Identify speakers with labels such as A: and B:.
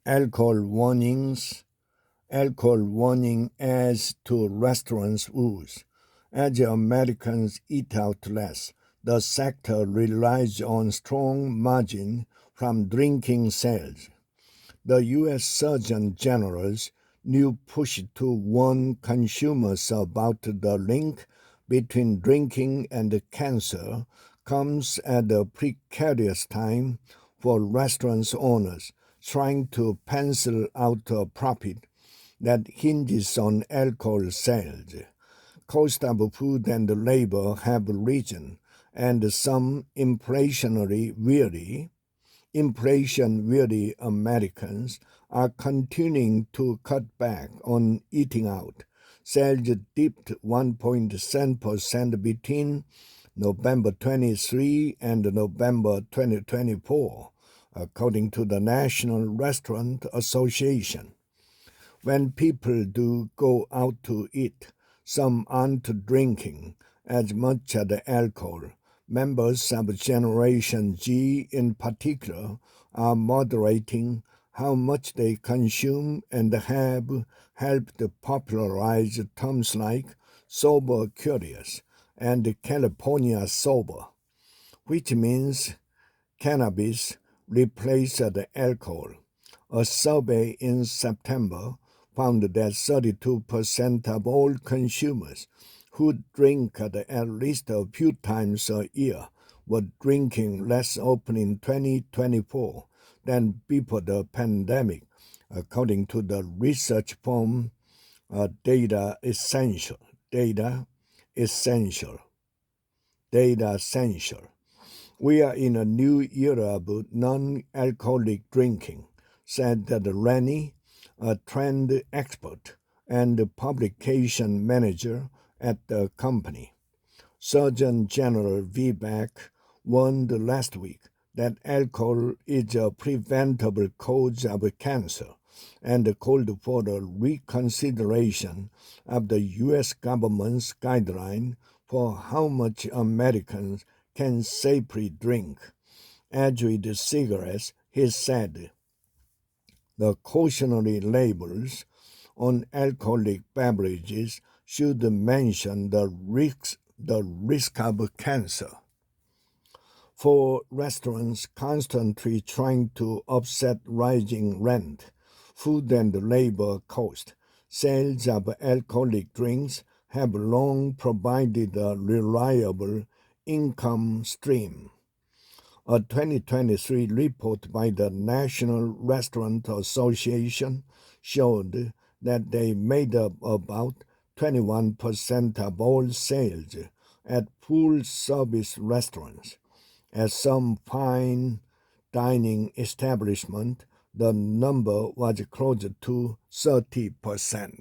A: Alcohol warnings. Alcohol warning adds to restaurants' woes. As Americans eat out less, the sector relies on strong margin from drinking sales. The U.S. Surgeon General's new push to warn consumers about the link between drinking and cancer comes at a precarious time for restaurant owners trying to pencil out a profit that hinges on alcohol sales. Cost of food and labor have risen, and some inflation-weary Americans are continuing to cut back on eating out. Sales dipped 1.7% between November 23 and November 2024, according to the National Restaurant Association. When people do go out to eat, some aren't drinking as much as alcohol. Members of Generation Z in particular are moderating how much they consume and have helped popularize terms like sober curious and California sober, which means cannabis replaced alcohol. A survey in September found that 32% of all consumers who drink at least a few times a year were drinking less often in 2024 than before the pandemic, according to the research firm Data Essential. We are in a new era of non-alcoholic drinking, said Rennie, a trend expert and publication manager at the company. Surgeon General Vivek warned last week that alcohol is a preventable cause of cancer and called for a reconsideration of the U.S. government's guideline for how much Americans can safely drink. As with cigarettes, he said, the cautionary labels on alcoholic beverages should mention the risk of cancer. For restaurants constantly trying to offset rising rent, food and labor costs, sales of alcoholic drinks have long provided a reliable income stream. A 2023 report by the National Restaurant Association showed that they made up about 21% of all sales at full-service restaurants. At some fine dining establishment, the number was closer to 30%.